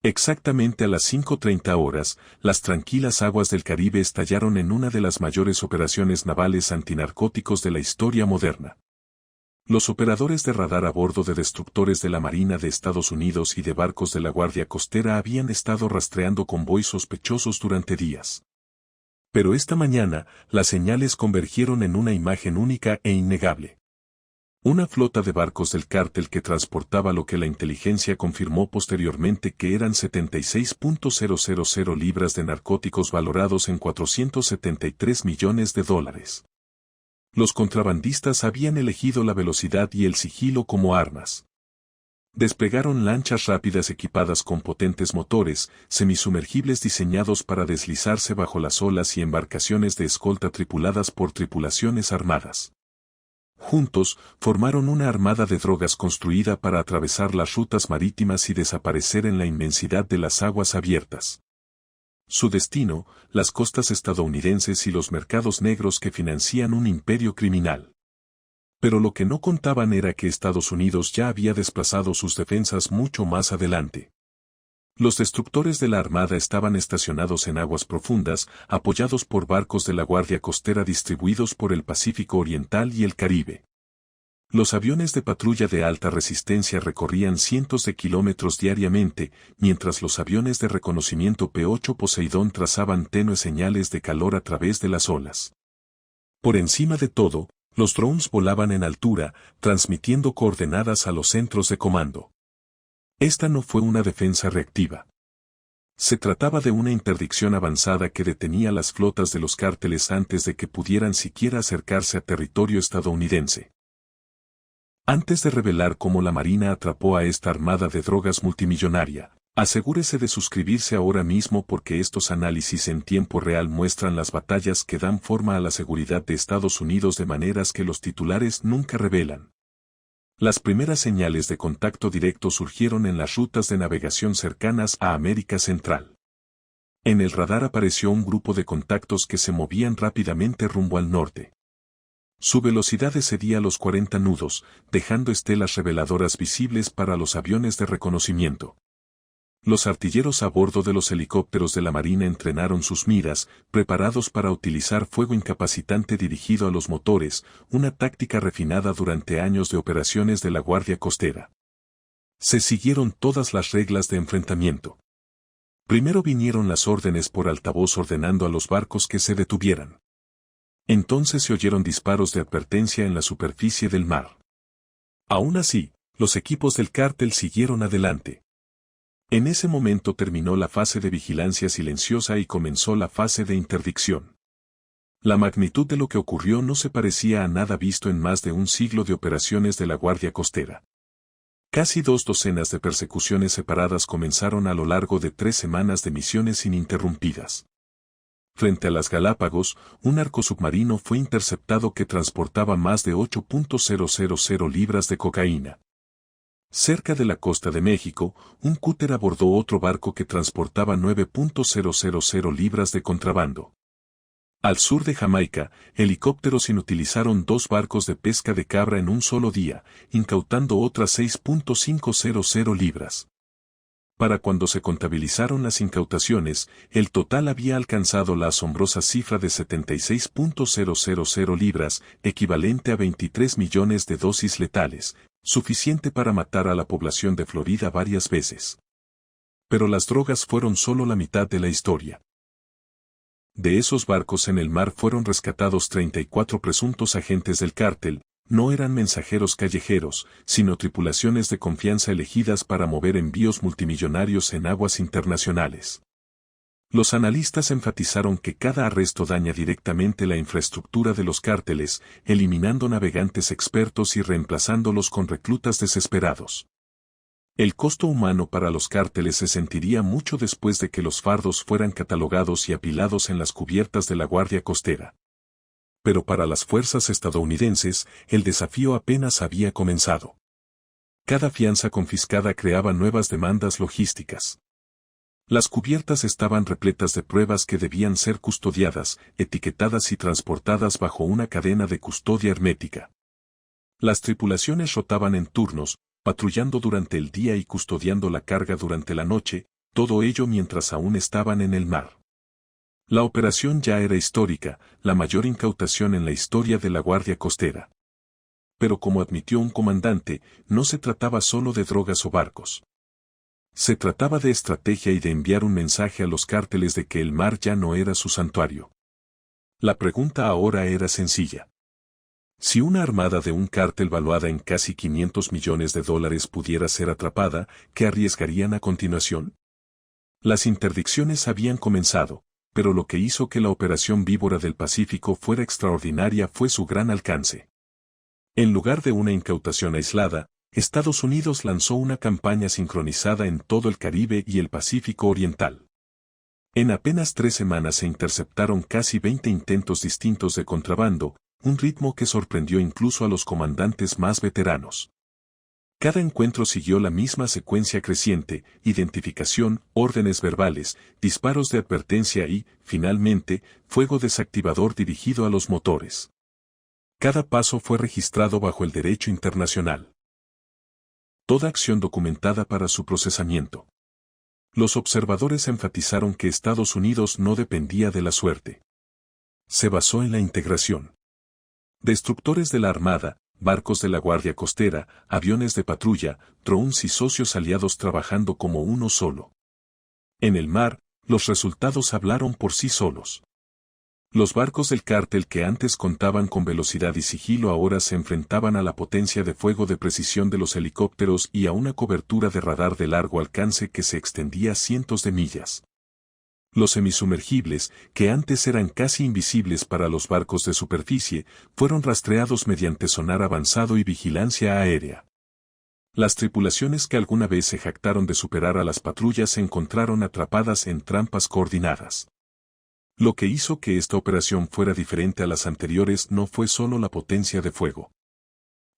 Exactamente a las 5:30 horas, las tranquilas aguas del Caribe estallaron en una de las mayores operaciones navales antinarcóticos de la historia moderna. Los operadores de radar a bordo de destructores de la Marina de Estados Unidos y de barcos de la Guardia Costera habían estado rastreando convoys sospechosos durante días. Pero esta mañana, las señales convergieron en una imagen única e innegable. Una flota de barcos del cártel que transportaba lo que la inteligencia confirmó posteriormente que eran 76.000 libras de narcóticos valorados en $473 millones. Los contrabandistas habían elegido la velocidad y el sigilo como armas. Desplegaron lanchas rápidas equipadas con potentes motores, semisumergibles diseñados para deslizarse bajo las olas y embarcaciones de escolta tripuladas por tripulaciones armadas. Juntos, formaron una armada de drogas construida para atravesar las rutas marítimas y desaparecer en la inmensidad de las aguas abiertas. Su destino, las costas estadounidenses y los mercados negros que financian un imperio criminal. Pero lo que no contaban era que Estados Unidos ya había desplazado sus defensas mucho más adelante. Los destructores de la Armada estaban estacionados en aguas profundas, apoyados por barcos de la Guardia Costera distribuidos por el Pacífico Oriental y el Caribe. Los aviones de patrulla de alta resistencia recorrían cientos de kilómetros diariamente, mientras los aviones de reconocimiento P-8 Poseidón trazaban tenues señales de calor a través de las olas. Por encima de todo, los drones volaban en altura, transmitiendo coordenadas a los centros de comando. Esta no fue una defensa reactiva. Se trataba de una interdicción avanzada que detenía las flotas de los cárteles antes de que pudieran siquiera acercarse a territorio estadounidense. Antes de revelar cómo la Marina atrapó a esta armada de drogas multimillonaria, asegúrese de suscribirse ahora mismo porque estos análisis en tiempo real muestran las batallas que dan forma a la seguridad de Estados Unidos de maneras que los titulares nunca revelan. Las primeras señales de contacto directo surgieron en las rutas de navegación cercanas a América Central. En el radar apareció un grupo de contactos que se movían rápidamente rumbo al norte. Su velocidad excedía los 40 nudos, dejando estelas reveladoras visibles para los aviones de reconocimiento. Los artilleros a bordo de los helicópteros de la Marina entrenaron sus miras, preparados para utilizar fuego incapacitante dirigido a los motores, una táctica refinada durante años de operaciones de la Guardia Costera. Se siguieron todas las reglas de enfrentamiento. Primero vinieron las órdenes por altavoz ordenando a los barcos que se detuvieran. Entonces se oyeron disparos de advertencia en la superficie del mar. Aún así, los equipos del cártel siguieron adelante. En ese momento terminó la fase de vigilancia silenciosa y comenzó la fase de interdicción. La magnitud de lo que ocurrió no se parecía a nada visto en más de un siglo de operaciones de la Guardia Costera. Casi 2 docenas de persecuciones separadas comenzaron a lo largo de 3 semanas de misiones ininterrumpidas. Frente a las Galápagos, un arco submarino fue interceptado que transportaba más de 8.000 libras de cocaína. Cerca de la costa de México, un cúter abordó otro barco que transportaba 9.000 libras de contrabando. Al sur de Jamaica, helicópteros inutilizaron 2 barcos de pesca de cabra en un solo día, incautando otras 6.500 libras. Para cuando se contabilizaron las incautaciones, el total había alcanzado la asombrosa cifra de 76.000 libras, equivalente a 23 millones de dosis letales, suficiente para matar a la población de Florida varias veces. Pero las drogas fueron solo la mitad de la historia. De esos barcos en el mar fueron rescatados 34 presuntos agentes del cártel. No eran mensajeros callejeros, sino tripulaciones de confianza elegidas para mover envíos multimillonarios en aguas internacionales. Los analistas enfatizaron que cada arresto daña directamente la infraestructura de los cárteles, eliminando navegantes expertos y reemplazándolos con reclutas desesperados. El costo humano para los cárteles se sentiría mucho después de que los fardos fueran catalogados y apilados en las cubiertas de la Guardia Costera. Pero para las fuerzas estadounidenses, el desafío apenas había comenzado. Cada fianza confiscada creaba nuevas demandas logísticas. Las cubiertas estaban repletas de pruebas que debían ser custodiadas, etiquetadas y transportadas bajo una cadena de custodia hermética. Las tripulaciones rotaban en turnos, patrullando durante el día y custodiando la carga durante la noche, todo ello mientras aún estaban en el mar. La operación ya era histórica, la mayor incautación en la historia de la Guardia Costera. Pero como admitió un comandante, no se trataba solo de drogas o barcos. Se trataba de estrategia y de enviar un mensaje a los cárteles de que el mar ya no era su santuario. La pregunta ahora era sencilla. Si una armada de un cártel valuada en casi $500 millones pudiera ser atrapada, ¿qué arriesgarían a continuación? Las interdicciones habían comenzado, pero lo que hizo que la Operación Víbora del Pacífico fuera extraordinaria fue su gran alcance. En lugar de una incautación aislada, Estados Unidos lanzó una campaña sincronizada en todo el Caribe y el Pacífico Oriental. En apenas 3 semanas se interceptaron casi 20 intentos distintos de contrabando, un ritmo que sorprendió incluso a los comandantes más veteranos. Cada encuentro siguió la misma secuencia creciente: identificación, órdenes verbales, disparos de advertencia y, finalmente, fuego desactivador dirigido a los motores. Cada paso fue registrado bajo el derecho internacional. Toda acción documentada para su procesamiento. Los observadores enfatizaron que Estados Unidos no dependía de la suerte. Se basó en la integración. Destructores de la Armada, barcos de la Guardia Costera, aviones de patrulla, drones y socios aliados trabajando como uno solo. En el mar, los resultados hablaron por sí solos. Los barcos del cártel que antes contaban con velocidad y sigilo ahora se enfrentaban a la potencia de fuego de precisión de los helicópteros y a una cobertura de radar de largo alcance que se extendía cientos de millas. Los semisumergibles, que antes eran casi invisibles para los barcos de superficie, fueron rastreados mediante sonar avanzado y vigilancia aérea. Las tripulaciones que alguna vez se jactaron de superar a las patrullas se encontraron atrapadas en trampas coordinadas. Lo que hizo que esta operación fuera diferente a las anteriores no fue solo la potencia de fuego.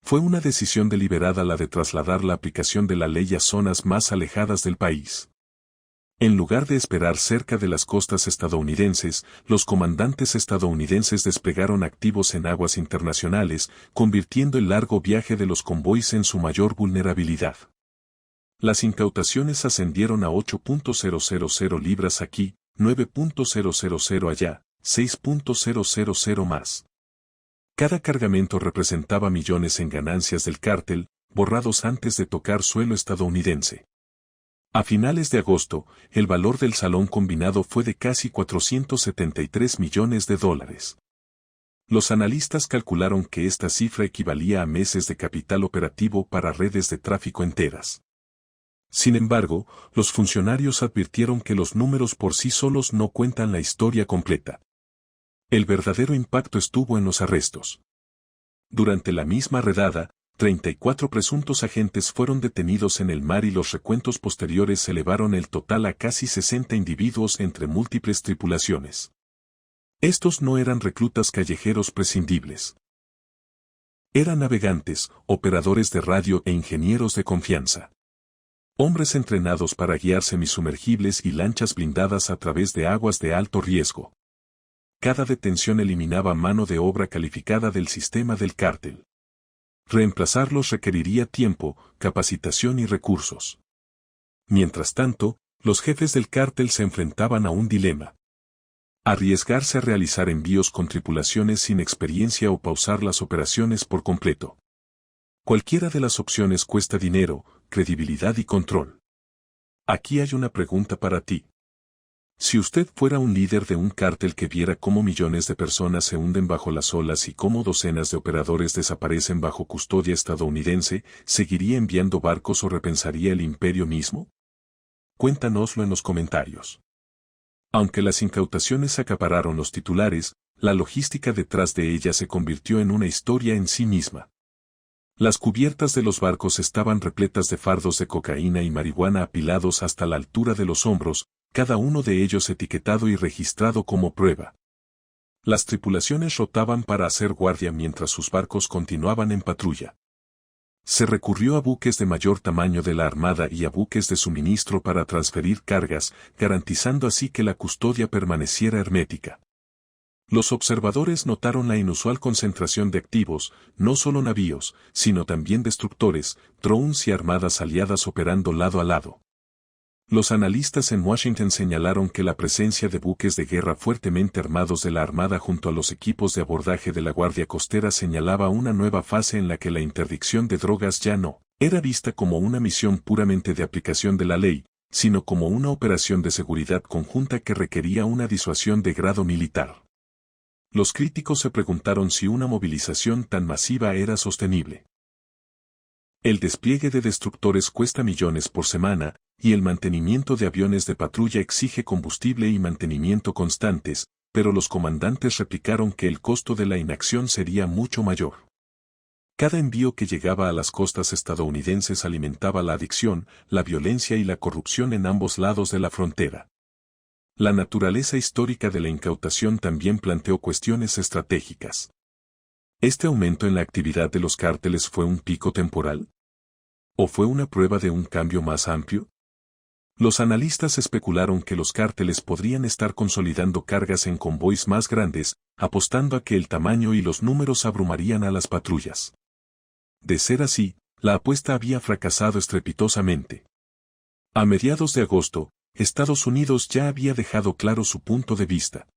Fue una decisión deliberada la de trasladar la aplicación de la ley a zonas más alejadas del país. En lugar de esperar cerca de las costas estadounidenses, los comandantes estadounidenses desplegaron activos en aguas internacionales, convirtiendo el largo viaje de los convoys en su mayor vulnerabilidad. Las incautaciones ascendieron a 8.000 libras aquí, 9.000 allá, 6.000 más. Cada cargamento representaba millones en ganancias del cártel, borrados antes de tocar suelo estadounidense. A finales de agosto, el valor del salón combinado fue de casi $473 millones. Los analistas calcularon que esta cifra equivalía a meses de capital operativo para redes de tráfico enteras. Sin embargo, los funcionarios advirtieron que los números por sí solos no cuentan la historia completa. El verdadero impacto estuvo en los arrestos. Durante la misma redada, 34 presuntos agentes fueron detenidos en el mar y los recuentos posteriores elevaron el total a casi 60 individuos entre múltiples tripulaciones. Estos no eran reclutas callejeros prescindibles. Eran navegantes, operadores de radio e ingenieros de confianza. Hombres entrenados para guiar semisumergibles y lanchas blindadas a través de aguas de alto riesgo. Cada detención eliminaba mano de obra calificada del sistema del cártel. Reemplazarlos requeriría tiempo, capacitación y recursos. Mientras tanto, los jefes del cártel se enfrentaban a un dilema. Arriesgarse a realizar envíos con tripulaciones sin experiencia o pausar las operaciones por completo. Cualquiera de las opciones cuesta dinero, credibilidad y control. Aquí hay una pregunta para ti. Si usted fuera un líder de un cártel que viera cómo millones de personas se hunden bajo las olas y cómo docenas de operadores desaparecen bajo custodia estadounidense, ¿seguiría enviando barcos o repensaría el imperio mismo? Cuéntanoslo en los comentarios. Aunque las incautaciones acapararon los titulares, la logística detrás de ellas se convirtió en una historia en sí misma. Las cubiertas de los barcos estaban repletas de fardos de cocaína y marihuana apilados hasta la altura de los hombros, cada uno de ellos etiquetado y registrado como prueba. Las tripulaciones rotaban para hacer guardia mientras sus barcos continuaban en patrulla. Se recurrió a buques de mayor tamaño de la Armada y a buques de suministro para transferir cargas, garantizando así que la custodia permaneciera hermética. Los observadores notaron la inusual concentración de activos, no solo navíos, sino también destructores, drones y armadas aliadas operando lado a lado. Los analistas en Washington señalaron que la presencia de buques de guerra fuertemente armados de la Armada junto a los equipos de abordaje de la Guardia Costera señalaba una nueva fase en la que la interdicción de drogas ya no era vista como una misión puramente de aplicación de la ley, sino como una operación de seguridad conjunta que requería una disuasión de grado militar. Los críticos se preguntaron si una movilización tan masiva era sostenible. El despliegue de destructores cuesta millones por semana, y el mantenimiento de aviones de patrulla exige combustible y mantenimiento constantes, pero los comandantes replicaron que el costo de la inacción sería mucho mayor. Cada envío que llegaba a las costas estadounidenses alimentaba la adicción, la violencia y la corrupción en ambos lados de la frontera. La naturaleza histórica de la incautación también planteó cuestiones estratégicas. ¿Este aumento en la actividad de los cárteles fue un pico temporal? ¿O fue una prueba de un cambio más amplio? Los analistas especularon que los cárteles podrían estar consolidando cargas en convoys más grandes, apostando a que el tamaño y los números abrumarían a las patrullas. De ser así, la apuesta había fracasado estrepitosamente. A mediados de agosto, Estados Unidos ya había dejado claro su punto de vista.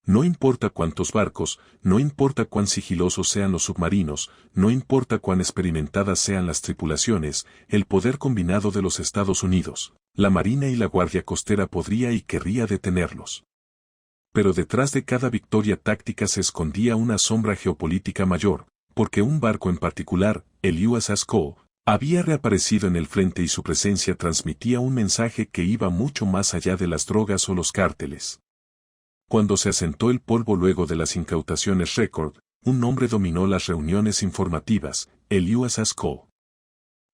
No importa cuántos barcos, no importa cuán sigilosos sean los submarinos, no importa cuán experimentadas sean las tripulaciones, el poder combinado de los Estados Unidos, la Marina y la Guardia Costera podría y querría detenerlos. Pero detrás de cada victoria táctica se escondía una sombra geopolítica mayor, porque un barco en particular, el USS Cole, había reaparecido en el frente y su presencia transmitía un mensaje que iba mucho más allá de las drogas o los cárteles. Cuando se asentó el polvo luego de las incautaciones récord, un nombre dominó las reuniones informativas, el USS Cole.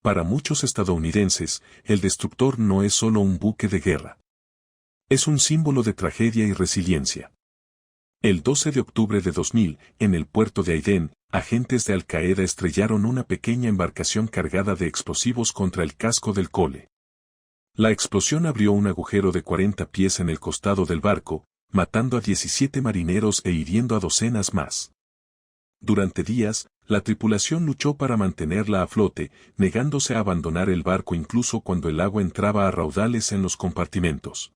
Para muchos estadounidenses, el destructor no es solo un buque de guerra. Es un símbolo de tragedia y resiliencia. El 12 de octubre de 2000, en el puerto de Aden, agentes de Al-Qaeda estrellaron una pequeña embarcación cargada de explosivos contra el casco del Cole. La explosión abrió un agujero de 40 pies en el costado del barco, matando a 17 marineros e hiriendo a docenas más. Durante días, la tripulación luchó para mantenerla a flote, negándose a abandonar el barco incluso cuando el agua entraba a raudales en los compartimentos.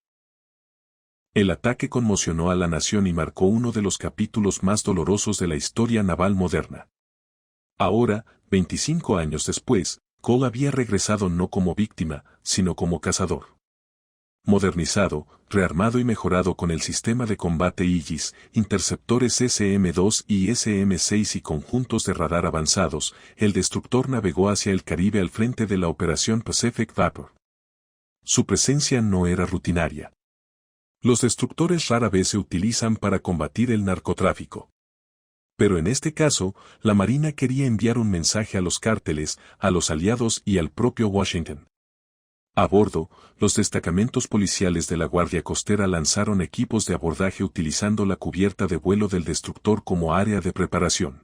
El ataque conmocionó a la nación y marcó uno de los capítulos más dolorosos de la historia naval moderna. Ahora, 25 años después, Cole había regresado no como víctima, sino como cazador. Modernizado, rearmado y mejorado con el sistema de combate Aegis, interceptores SM-2 y SM-6 y conjuntos de radar avanzados, el destructor navegó hacia el Caribe al frente de la Operación Pacific Vapor. Su presencia no era rutinaria. Los destructores rara vez se utilizan para combatir el narcotráfico. Pero en este caso, la Marina quería enviar un mensaje a los cárteles, a los aliados y al propio Washington. A bordo, los destacamentos policiales de la Guardia Costera lanzaron equipos de abordaje utilizando la cubierta de vuelo del destructor como área de preparación.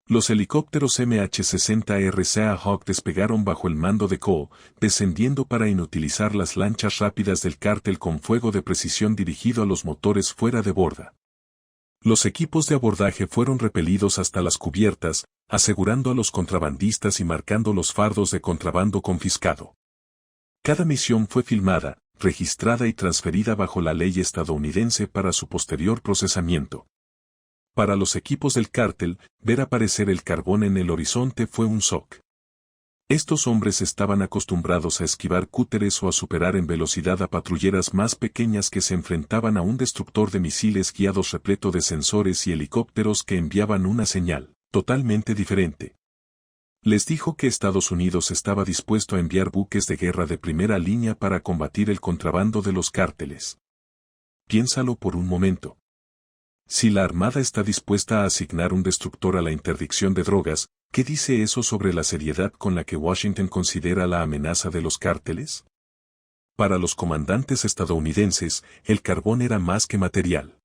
Los helicópteros MH-60R Seahawk despegaron bajo el mando de Cole, descendiendo para inutilizar las lanchas rápidas del cártel con fuego de precisión dirigido a los motores fuera de borda. Los equipos de abordaje fueron repelidos hasta las cubiertas, asegurando a los contrabandistas y marcando los fardos de contrabando confiscado. Cada misión fue filmada, registrada y transferida bajo la ley estadounidense para su posterior procesamiento. Para los equipos del cártel, ver aparecer el carbón en el horizonte fue un shock. Estos hombres estaban acostumbrados a esquivar cúteres o a superar en velocidad a patrulleras más pequeñas que se enfrentaban a un destructor de misiles guiados repleto de sensores y helicópteros que enviaban una señal, totalmente diferente. Les dijo que Estados Unidos estaba dispuesto a enviar buques de guerra de primera línea para combatir el contrabando de los cárteles. Piénsalo por un momento. Si la Armada está dispuesta a asignar un destructor a la interdicción de drogas, ¿qué dice eso sobre la seriedad con la que Washington considera la amenaza de los cárteles? Para los comandantes estadounidenses, el carbón era más que material.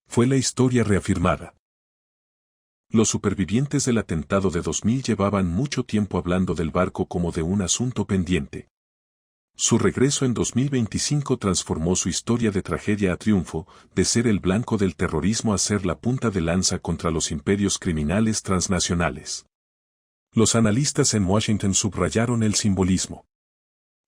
Fue la historia reafirmada. Los supervivientes del atentado de 2000 llevaban mucho tiempo hablando del barco como de un asunto pendiente. Su regreso en 2025 transformó su historia de tragedia a triunfo, de ser el blanco del terrorismo a ser la punta de lanza contra los imperios criminales transnacionales. Los analistas en Washington subrayaron el simbolismo.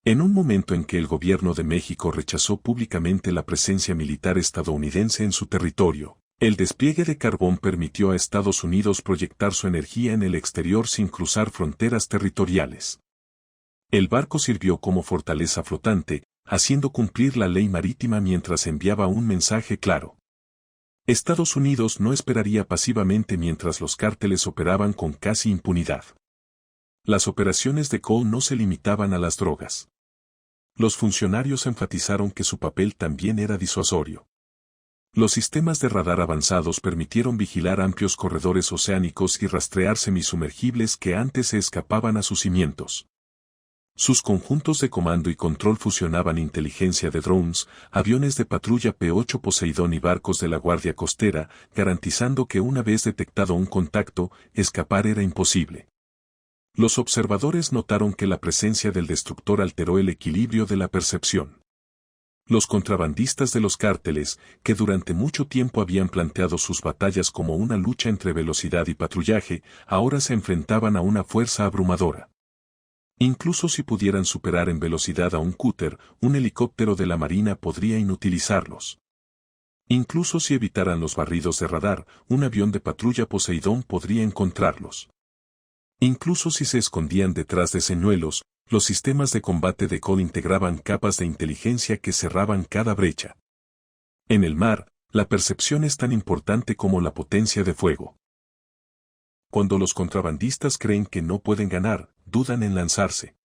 En un momento en que el gobierno de México rechazó públicamente la presencia militar estadounidense en su territorio, el despliegue de carbón permitió a Estados Unidos proyectar su energía en el exterior sin cruzar fronteras territoriales. El barco sirvió como fortaleza flotante, haciendo cumplir la ley marítima mientras enviaba un mensaje claro. Estados Unidos no esperaría pasivamente mientras los cárteles operaban con casi impunidad. Las operaciones de Cole no se limitaban a las drogas. Los funcionarios enfatizaron que su papel también era disuasorio. Los sistemas de radar avanzados permitieron vigilar amplios corredores oceánicos y rastrear semisumergibles que antes se escapaban a sus cimientos. Sus conjuntos de comando y control fusionaban inteligencia de drones, aviones de patrulla P-8 Poseidón y barcos de la Guardia Costera, garantizando que una vez detectado un contacto, escapar era imposible. Los observadores notaron que la presencia del destructor alteró el equilibrio de la percepción. Los contrabandistas de los cárteles, que durante mucho tiempo habían planteado sus batallas como una lucha entre velocidad y patrullaje, ahora se enfrentaban a una fuerza abrumadora. Incluso si pudieran superar en velocidad a un cúter, un helicóptero de la Marina podría inutilizarlos. Incluso si evitaran los barridos de radar, un avión de patrulla Poseidón podría encontrarlos. Incluso si se escondían detrás de señuelos, los sistemas de combate de Cole integraban capas de inteligencia que cerraban cada brecha. En el mar, la percepción es tan importante como la potencia de fuego. Cuando los contrabandistas creen que no pueden ganar, dudan en lanzarse.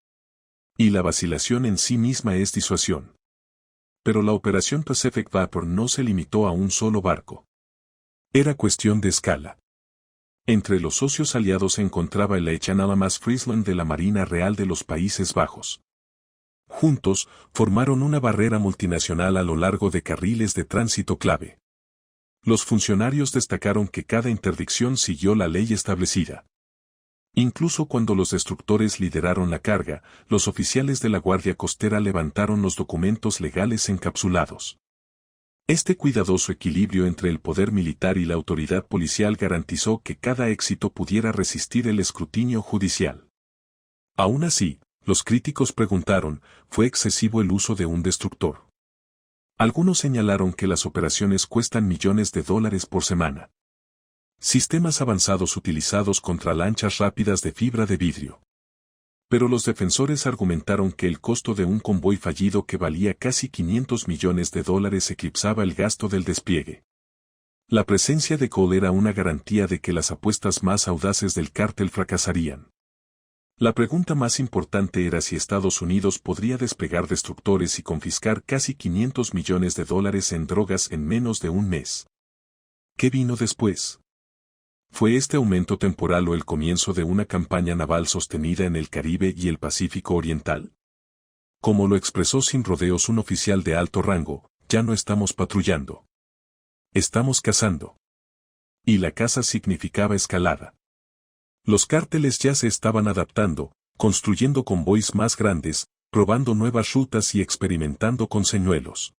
Y la vacilación en sí misma es disuasión. Pero la operación Pacific Vapor no se limitó a un solo barco. Era cuestión de escala. Entre los socios aliados se encontraba el HMS Friesland de la Marina Real de los Países Bajos. Juntos, formaron una barrera multinacional a lo largo de carriles de tránsito clave. Los funcionarios destacaron que cada interdicción siguió la ley establecida. Incluso cuando los destructores lideraron la carga, los oficiales de la Guardia Costera levantaron los documentos legales encapsulados. Este cuidadoso equilibrio entre el poder militar y la autoridad policial garantizó que cada éxito pudiera resistir el escrutinio judicial. Aún así, los críticos preguntaron, ¿fue excesivo el uso de un destructor? Algunos señalaron que las operaciones cuestan millones de dólares por semana. Sistemas avanzados utilizados contra lanchas rápidas de fibra de vidrio. Pero los defensores argumentaron que el costo de un convoy fallido que valía casi 500 millones de dólares eclipsaba el gasto del despliegue. La presencia de Cole era una garantía de que las apuestas más audaces del cártel fracasarían. La pregunta más importante era si Estados Unidos podría desplegar destructores y confiscar casi 500 millones de dólares en drogas en menos de un mes. ¿Qué vino después? ¿Fue este aumento temporal o el comienzo de una campaña naval sostenida en el Caribe y el Pacífico Oriental? Como lo expresó sin rodeos un oficial de alto rango, ya no estamos patrullando. Estamos cazando. Y la caza significaba escalada. Los cárteles ya se estaban adaptando, construyendo convoys más grandes, probando nuevas rutas y experimentando con señuelos.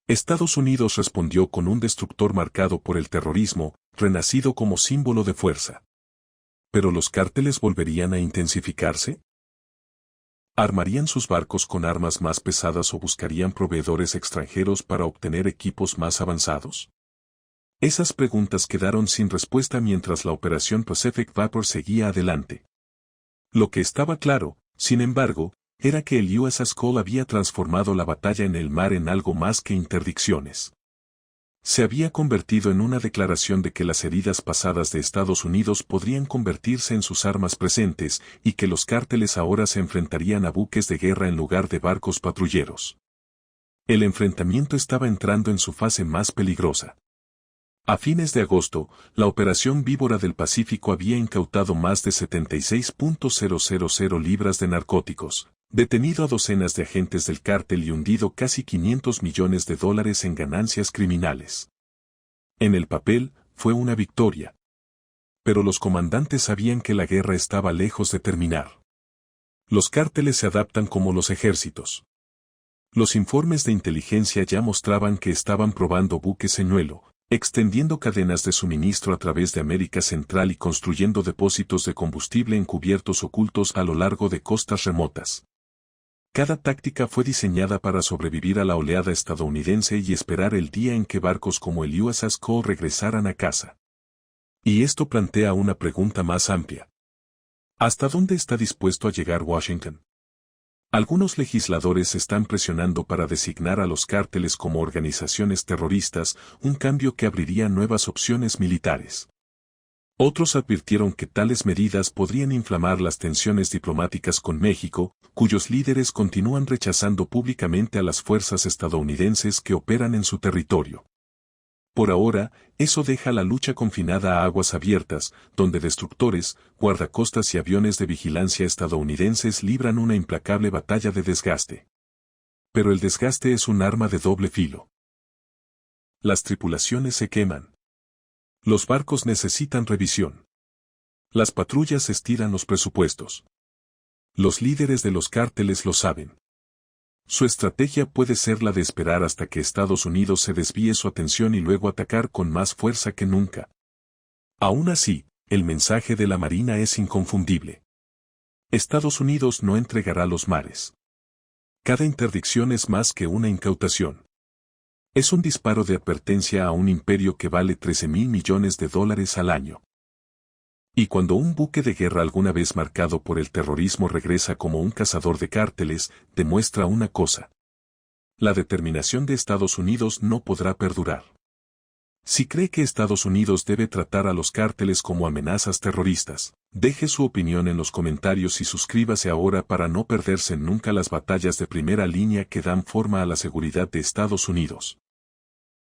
Estados Unidos respondió con un destructor marcado por el terrorismo, renacido como símbolo de fuerza. ¿Pero los cárteles volverían a intensificarse? ¿Armarían sus barcos con armas más pesadas o buscarían proveedores extranjeros para obtener equipos más avanzados? Esas preguntas quedaron sin respuesta mientras la operación Pacific Vapor seguía adelante. Lo que estaba claro, sin embargo, era que el USS Cole había transformado la batalla en el mar en algo más que interdicciones. Se había convertido en una declaración de que las heridas pasadas de Estados Unidos podrían convertirse en sus armas presentes y que los cárteles ahora se enfrentarían a buques de guerra en lugar de barcos patrulleros. El enfrentamiento estaba entrando en su fase más peligrosa. A fines de agosto, la Operación Víbora del Pacífico había incautado más de 76.000 libras de narcóticos, detenido a docenas de agentes del cártel y hundido casi 500 millones de dólares en ganancias criminales. En el papel, fue una victoria. Pero los comandantes sabían que la guerra estaba lejos de terminar. Los cárteles se adaptan como los ejércitos. Los informes de inteligencia ya mostraban que estaban probando buques señuelo, extendiendo cadenas de suministro a través de América Central y construyendo depósitos de combustible encubiertos ocultos a lo largo de costas remotas. Cada táctica fue diseñada para sobrevivir a la oleada estadounidense y esperar el día en que barcos como el USS Cole regresaran a casa. Y esto plantea una pregunta más amplia. ¿Hasta dónde está dispuesto a llegar Washington? Algunos legisladores están presionando para designar a los cárteles como organizaciones terroristas, un cambio que abriría nuevas opciones militares. Otros advirtieron que tales medidas podrían inflamar las tensiones diplomáticas con México, cuyos líderes continúan rechazando públicamente a las fuerzas estadounidenses que operan en su territorio. Por ahora, eso deja la lucha confinada a aguas abiertas, donde destructores, guardacostas y aviones de vigilancia estadounidenses libran una implacable batalla de desgaste. Pero el desgaste es un arma de doble filo. Las tripulaciones se queman. Los barcos necesitan revisión. Las patrullas estiran los presupuestos. Los líderes de los cárteles lo saben. Su estrategia puede ser la de esperar hasta que Estados Unidos se desvíe su atención y luego atacar con más fuerza que nunca. Aún así, el mensaje de la Marina es inconfundible. Estados Unidos no entregará los mares. Cada interdicción es más que una incautación. Es un disparo de advertencia a un imperio que vale $13,000 millones al año. Y cuando un buque de guerra alguna vez marcado por el terrorismo regresa como un cazador de cárteles, demuestra una cosa. La determinación de Estados Unidos no podrá perdurar. Si cree que Estados Unidos debe tratar a los cárteles como amenazas terroristas, deje su opinión en los comentarios y suscríbase ahora para no perderse nunca las batallas de primera línea que dan forma a la seguridad de Estados Unidos.